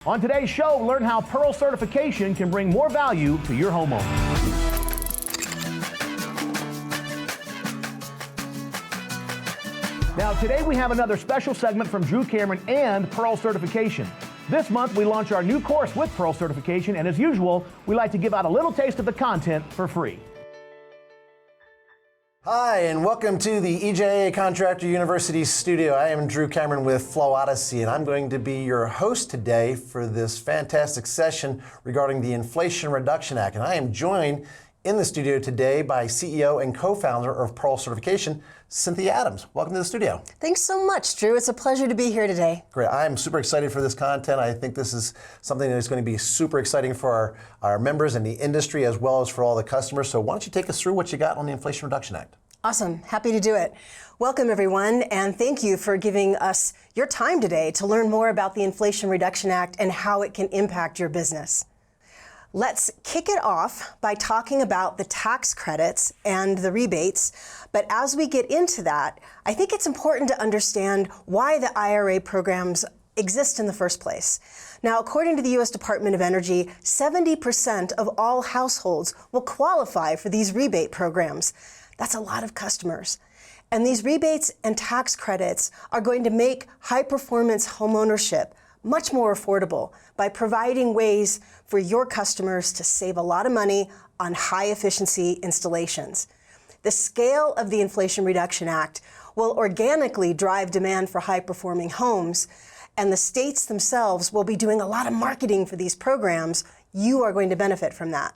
On today's show, learn how Pearl certification can bring more value to your homeowner. Now, today we have another special segment from Drew Cameron and Pearl Certification. This month, we launch our new course with Pearl Certification, and as usual, we like to give out a little taste of the content for free. Hi, and welcome to the EJA Contractor University studio. I am Drew Cameron with Flow Odyssey, and I'm going to be your host today for this fantastic session regarding the Inflation Reduction Act. And I am joined in the studio today by CEO and co-founder of Pearl Certification, Cynthia Adams. Welcome to the studio. Thanks so much, Drew. It's a pleasure to be here today. Great. I'm super excited for this content. I think this is something that is going to be super exciting for our members and the industry as well as for all the customers. So why don't you take us through what you got on the Inflation Reduction Act? Awesome. Happy to do it. Welcome, everyone, and thank you for giving us your time today to learn more about the Inflation Reduction Act and how it can impact your business. Let's kick it off by talking about the tax credits and the rebates. But as we get into that, I think it's important to understand why the IRA programs exist in the first place. Now, according to the U.S. Department of Energy, 70% of all households will qualify for these rebate programs. That's a lot of customers. And these rebates and tax credits are going to make high-performance homeownership much more affordable by providing ways for your customers to save a lot of money on high-efficiency installations. The scale of the Inflation Reduction Act will organically drive demand for high-performing homes, and the states themselves will be doing a lot of marketing for these programs. You are going to benefit from that.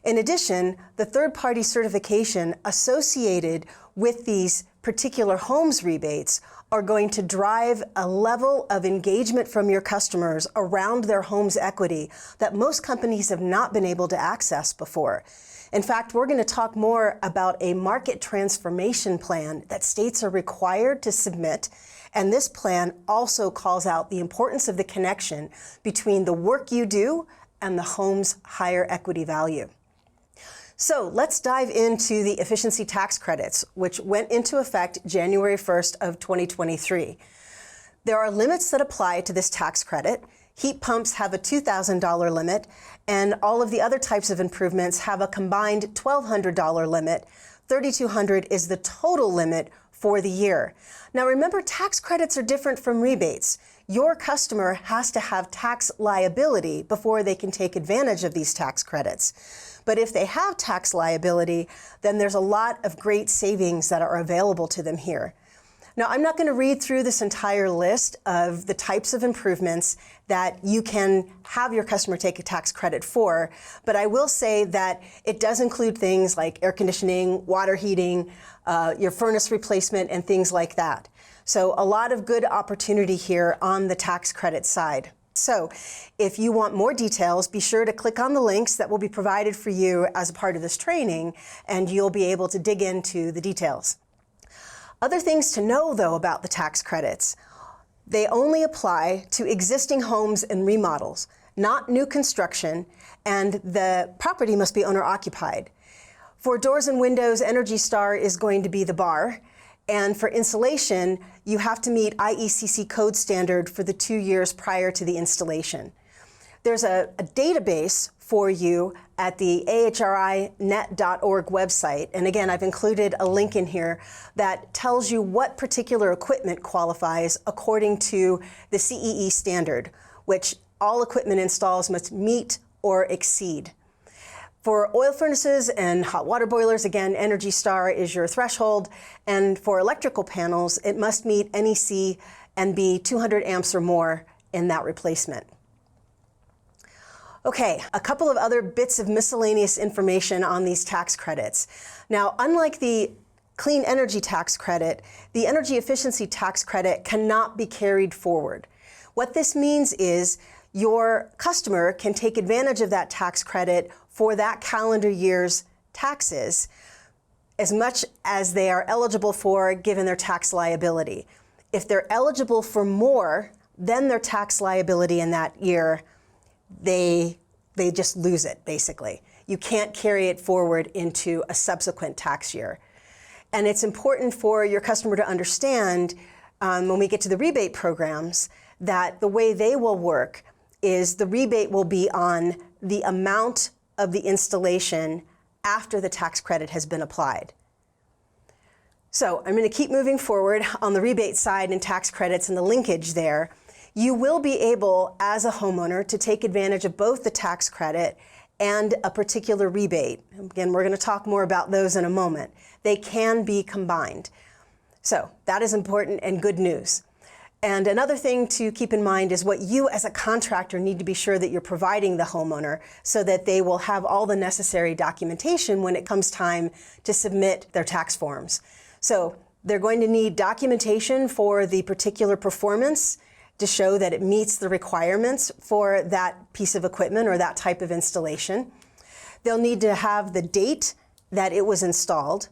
In addition, the third-party certification associated with these particular homes rebates are going to drive a level of engagement from your customers around their home's equity that most companies have not been able to access before. In fact, we're going to talk more about a market transformation plan that states are required to submit, and this plan also calls out the importance of the connection between the work you do and the home's higher equity value. So let's dive into the efficiency tax credits, which went into effect January 1st of 2023. There are limits that apply to this tax credit. Heat pumps have a $2,000 limit, and all of the other types of improvements have a combined $1,200 limit. $3,200 is the total limit for the year. Now remember, tax credits are different from rebates. Your customer has to have tax liability before they can take advantage of these tax credits. But if they have tax liability, then there's a lot of great savings that are available to them here. Now, I'm not going to read through this entire list of the types of improvements that you can have your customer take a tax credit for, but I will say that it does include things like air conditioning, water heating, your furnace replacement, and things like that. So a lot of good opportunity here on the tax credit side. So if you want more details, be sure to click on the links that will be provided for you as a part of this training, and you'll be able to dig into the details. Other things to know, though, about the tax credits. They only apply to existing homes and remodels, not new construction, and the property must be owner-occupied. For doors and windows, Energy Star is going to be the bar. And for insulation, you have to meet IECC code standard for the 2 years prior to the installation. There's a database for you at the ahrinet.org website. And again, I've included a link in here that tells you what particular equipment qualifies according to the CEE standard, which all equipment installs must meet or exceed. For oil furnaces and hot water boilers, again, Energy Star is your threshold. And for electrical panels, it must meet NEC and be 200 amps or more in that replacement. Okay, a couple of other bits of miscellaneous information on these tax credits. Now, unlike the clean energy tax credit, the energy efficiency tax credit cannot be carried forward. What this means is your customer can take advantage of that tax credit for that calendar year's taxes as much as they are eligible for given their tax liability. If they're eligible for more than their tax liability in that year, they just lose it, basically. You can't carry it forward into a subsequent tax year. And it's important for your customer to understand when we get to the rebate programs that the way they will work is the rebate will be on the amount of the installation after the tax credit has been applied. So I'm going to keep moving forward on the rebate side and tax credits and the linkage there. You will be able, as a homeowner, to take advantage of both the tax credit and a particular rebate. Again, we're going to talk more about those in a moment. They can be combined. So that is important and good news. And another thing to keep in mind is what you as a contractor need to be sure that you're providing the homeowner so that they will have all the necessary documentation when it comes time to submit their tax forms. So they're going to need documentation for the particular performance to show that it meets the requirements for that piece of equipment or that type of installation. They'll need to have the date that it was installed,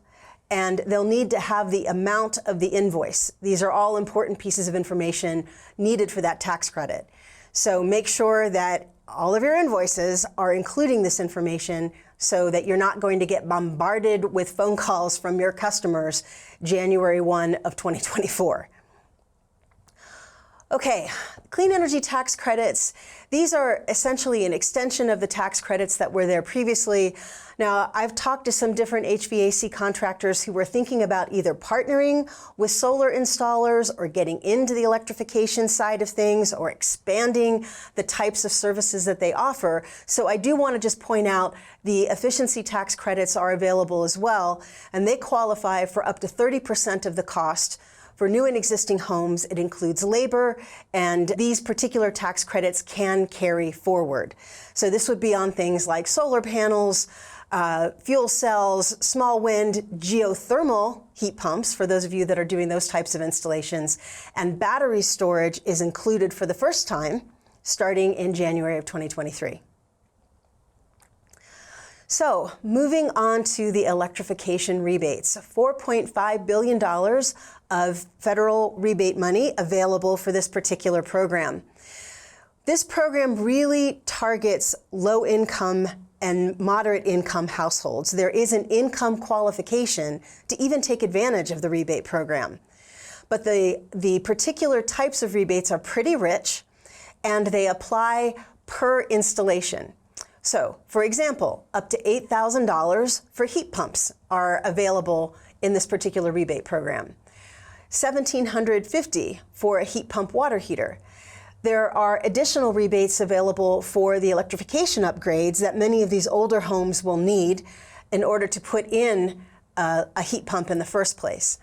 and they'll need to have the amount of the invoice. These are all important pieces of information needed for that tax credit. So make sure that all of your invoices are including this information so that you're not going to get bombarded with phone calls from your customers January 1 of 2024. Okay, clean energy tax credits. These are essentially an extension of the tax credits that were there previously. Now, I've talked to some different HVAC contractors who were thinking about either partnering with solar installers or getting into the electrification side of things or expanding the types of services that they offer. So I do want to just point out the efficiency tax credits are available as well, and they qualify for up to 30% of the cost. For new and existing homes, it includes labor, and these particular tax credits can carry forward. So this would be on things like solar panels, fuel cells, small wind, geothermal heat pumps, for those of you that are doing those types of installations, and battery storage is included for the first time starting in January of 2023. So moving on to the electrification rebates, $4.5 billion of federal rebate money available for this particular program. This program really targets low income and moderate income households. There is an income qualification to even take advantage of the rebate program. But the particular types of rebates are pretty rich, and they apply per installation. So, for example, up to $8,000 for heat pumps are available in this particular rebate program. $1,750 for a heat pump water heater. There are additional rebates available for the electrification upgrades that many of these older homes will need in order to put in a heat pump in the first place.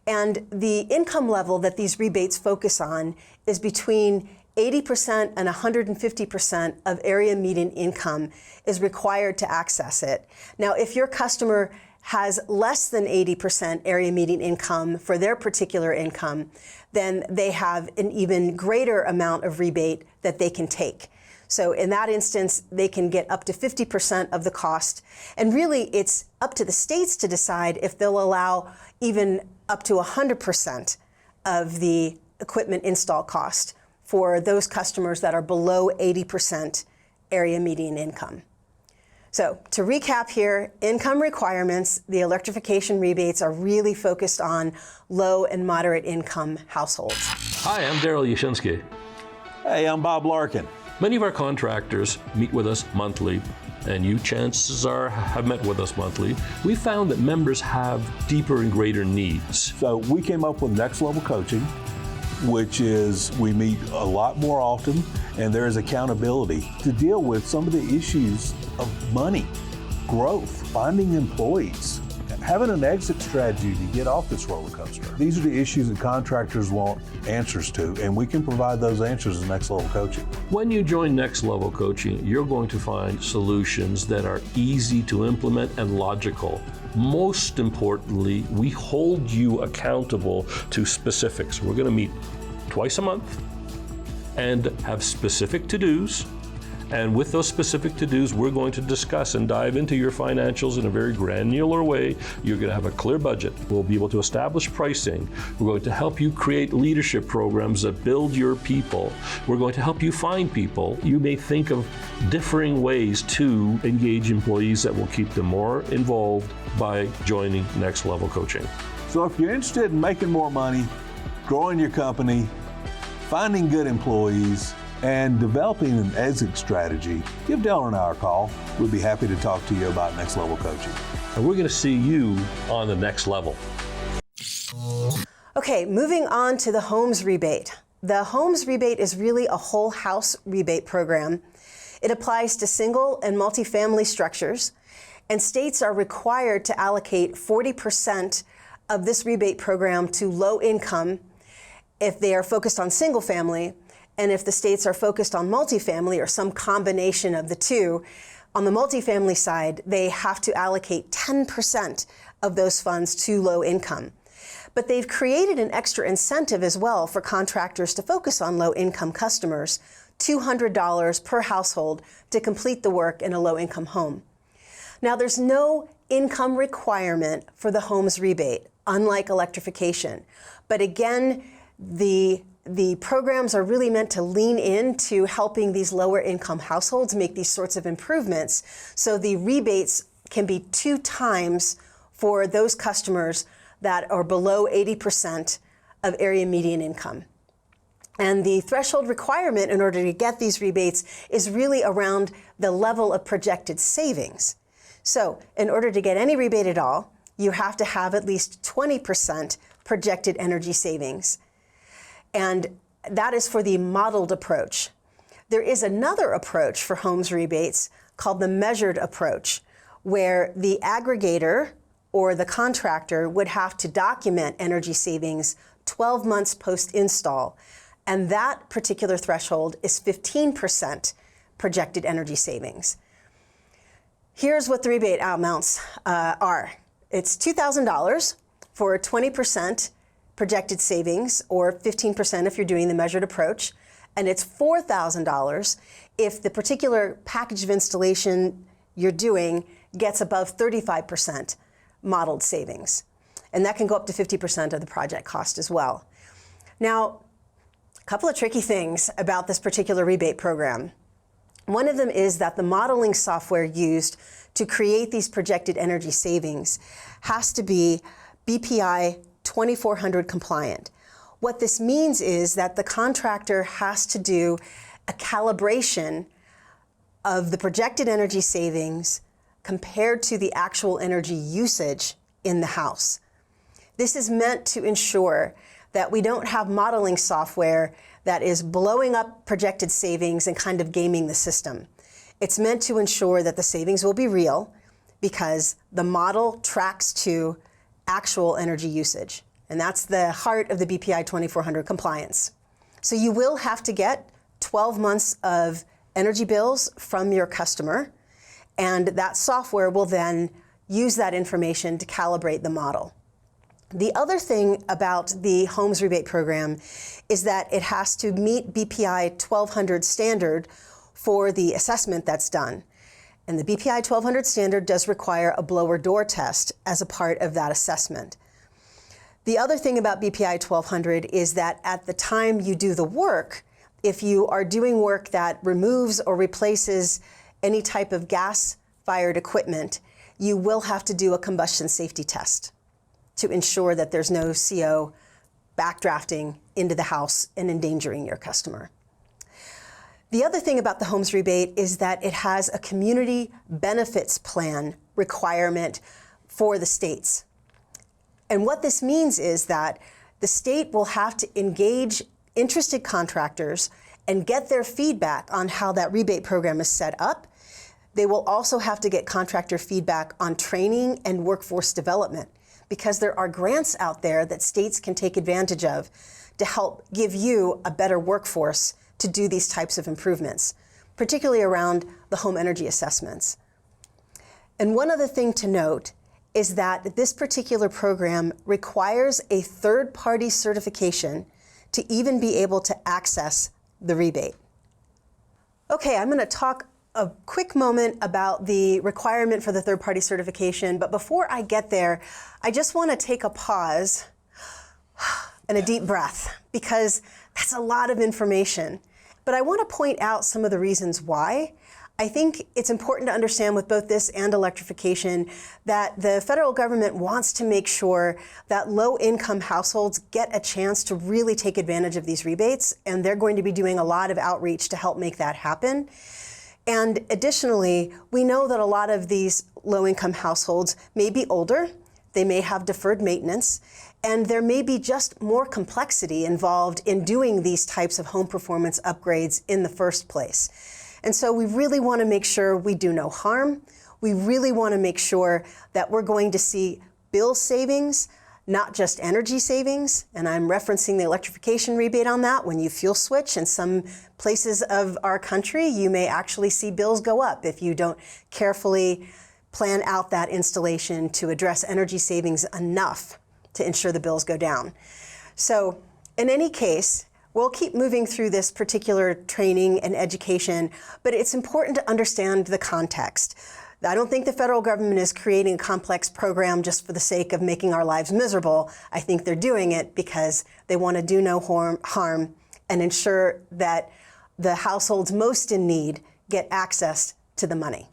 And the income level that these rebates focus on is between 80% and 150% of area median income is required to access it. Now, if your customer has less than 80% area median income for their particular income, then they have an even greater amount of rebate that they can take. So in that instance, they can get up to 50% of the cost. And really, it's up to the states to decide if they'll allow even up to 100% of the equipment install cost for those customers that are below 80% area median income. So to recap here, income requirements, the electrification rebates are really focused on low and moderate income households. Hi, I'm Daryl Yashinsky. Hey, I'm Bob Larkin. Many of our contractors meet with us monthly, and you, chances are, have met with us monthly. We found that members have deeper and greater needs. So we came up with Next Level Coaching, which is we meet a lot more often, and there is accountability to deal with some of the issues of money, growth, finding employees, having an exit strategy to get off this roller coaster. These are the issues that contractors want answers to, and we can provide those answers in Next Level Coaching. When you join Next Level Coaching, you're going to find solutions that are easy to implement and logical. Most importantly, we hold you accountable to specifics. We're going to meet twice a month and have specific to-dos. And with those specific to-dos, we're going to discuss and dive into your financials in a very granular way. You're going to have a clear budget. We'll be able to establish pricing. We're going to help you create leadership programs that build your people. We're going to help you find people. You may think of differing ways to engage employees that will keep them more involved by joining Next Level Coaching. So if you're interested in making more money, growing your company, finding good employees, and developing an exit strategy, give Dale and I a call. We'd be happy to talk to you about next level coaching. And we're going to see you on the next level. Okay, moving on to the homes rebate. The homes rebate is really a whole house rebate program. It applies to single and multifamily structures, and states are required to allocate 40% of this rebate program to low income if they are focused on single family, and if the states are focused on multifamily or some combination of the two. On the multifamily side, they have to allocate 10% of those funds to low income. But they've created an extra incentive as well for contractors to focus on low income customers, $200 per household to complete the work in a low income home. Now, there's no income requirement for the homes rebate, unlike electrification. But again, the programs are really meant to lean into helping these lower income households make these sorts of improvements. So the rebates can be 2 times for those customers that are below 80% of area median income. And the threshold requirement in order to get these rebates is really around the level of projected savings. So in order to get any rebate at all, you have to have at least 20% projected energy savings. And that is for the modeled approach. There is another approach for homes rebates called the measured approach, where the aggregator or the contractor would have to document energy savings 12 months post-install. And that particular threshold is 15% projected energy savings. Here's what the rebate amounts are. It's $2,000 for 20% projected savings, or 15% if you're doing the measured approach, and it's $4,000 if the particular package of installation you're doing gets above 35% modeled savings. And that can go up to 50% of the project cost as well. Now, a couple of tricky things about this particular rebate program. One of them is that the modeling software used to create these projected energy savings has to be BPI 2400 compliant. What this means is that the contractor has to do a calibration of the projected energy savings compared to the actual energy usage in the house. This is meant to ensure that we don't have modeling software that is blowing up projected savings and kind of gaming the system. It's meant to ensure that the savings will be real because the model tracks to actual energy usage. And that's the heart of the BPI 2400 compliance. So you will have to get 12 months of energy bills from your customer, and that software will then use that information to calibrate the model. The other thing about the homes rebate program is that it has to meet BPI 1200 standard for the assessment that's done. And the BPI 1200 standard does require a blower door test as a part of that assessment. The other thing about BPI 1200 is that at the time you do the work, if you are doing work that removes or replaces any type of gas-fired equipment, you will have to do a combustion safety test to ensure that there's no CO backdrafting into the house and endangering your customer. The other thing about the homes rebate is that it has a community benefits plan requirement for the states. And what this means is that the state will have to engage interested contractors and get their feedback on how that rebate program is set up. They will also have to get contractor feedback on training and workforce development, because there are grants out there that states can take advantage of to help give you a better workforce to do these types of improvements, particularly around the home energy assessments. And one other thing to note is that this particular program requires a third-party certification to even be able to access the rebate. Okay, I'm going to talk a quick moment about the requirement for the third-party certification, but before I get there, I just want to take a pause and a deep breath, because that's a lot of information. But I want to point out some of the reasons why I think it's important to understand with both this and electrification that the federal government wants to make sure that low-income households get a chance to really take advantage of these rebates, and they're going to be doing a lot of outreach to help make that happen. And additionally, we know that a lot of these low-income households may be older, they may have deferred maintenance, and there may be just more complexity involved in doing these types of home performance upgrades in the first place. And so we really want to make sure we do no harm. We really want to make sure that we're going to see bill savings, not just energy savings. And I'm referencing the electrification rebate on that. When you fuel switch in some places of our country, you may actually see bills go up if you don't carefully plan out that installation to address energy savings enough to ensure the bills go down. So in any case, we'll keep moving through this particular training and education, but it's important to understand the context. I don't think the federal government is creating a complex program just for the sake of making our lives miserable. I think they're doing it because they want to do no harm and ensure that the households most in need get access to the money.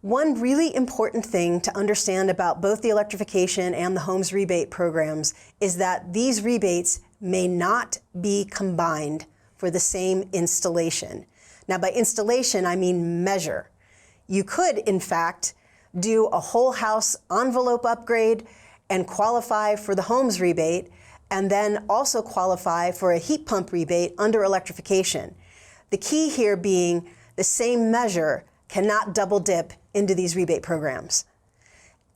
One really important thing to understand about both the electrification and the homes rebate programs is that these rebates may not be combined for the same installation. Now, by installation, I mean measure. You could, in fact, do a whole house envelope upgrade and qualify for the homes rebate, and then also qualify for a heat pump rebate under electrification. The key here being the same measure cannot double dip into these rebate programs.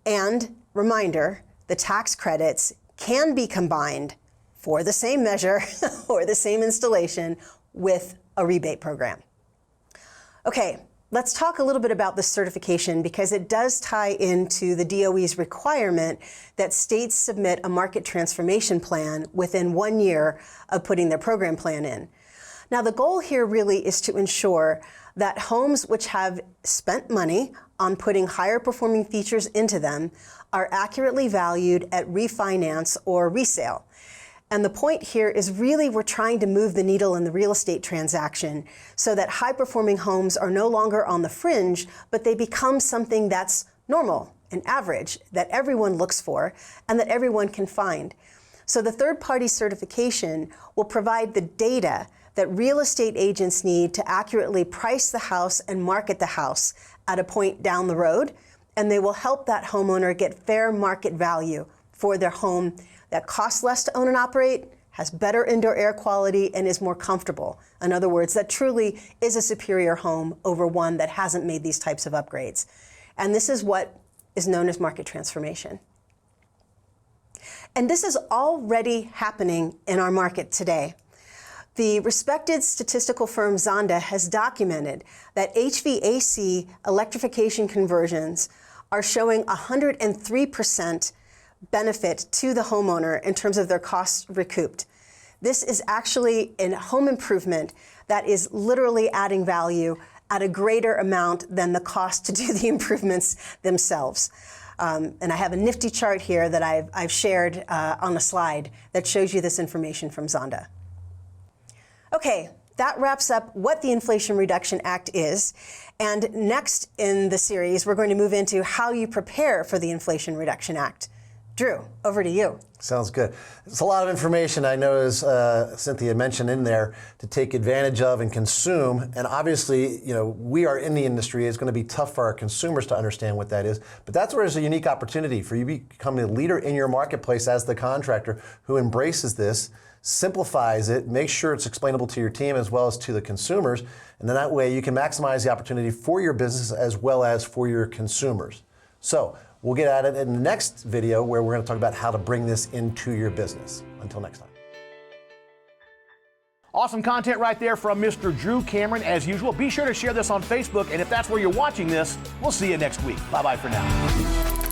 And reminder, the tax credits can be combined for the same measure or the same installation with a rebate program. Okay, let's talk a little bit about this certification because it does tie into the DOE's requirement that states submit a market transformation plan within 1 year of putting their program plan in. Now, the goal here really is to ensure that homes which have spent money on putting higher performing features into them are accurately valued at refinance or resale. And the point here is really we're trying to move the needle in the real estate transaction so that high-performing homes are no longer on the fringe, but they become something that's normal and average, that everyone looks for and that everyone can find. So the third-party certification will provide the data that real estate agents need to accurately price the house and market the house at a point down the road, and they will help that homeowner get fair market value for their home that costs less to own and operate, has better indoor air quality, and is more comfortable. In other words, that truly is a superior home over one that hasn't made these types of upgrades. And this is what is known as market transformation. And this is already happening in our market today. The respected statistical firm Zonda has documented that HVAC electrification conversions are showing 103% benefit to the homeowner in terms of their costs recouped. This is actually a home improvement that is literally adding value at a greater amount than the cost to do the improvements themselves. And I have a nifty chart here that I've shared on a slide that shows you this information from Zonda. Okay, that wraps up what the Inflation Reduction Act is. And next in the series, we're going to move into how you prepare for the Inflation Reduction Act. Drew, over to you. Sounds good. It's a lot of information, I know, as Cynthia mentioned in there, to take advantage of and consume. And obviously, you know, we are in the industry. It's going to be tough for our consumers to understand what that is. But that's where there's a unique opportunity for you to become a leader in your marketplace as the contractor who embraces this, simplifies it, makes sure it's explainable to your team as well as to the consumers. And then that way you can maximize the opportunity for your business as well as for your consumers. So we'll get at it in the next video where we're going to talk about how to bring this into your business. Until next time. Awesome content right there from Mr. Drew Cameron as usual. Be sure to share this on Facebook, and if that's where you're watching this, we'll see you next week. Bye-bye for now.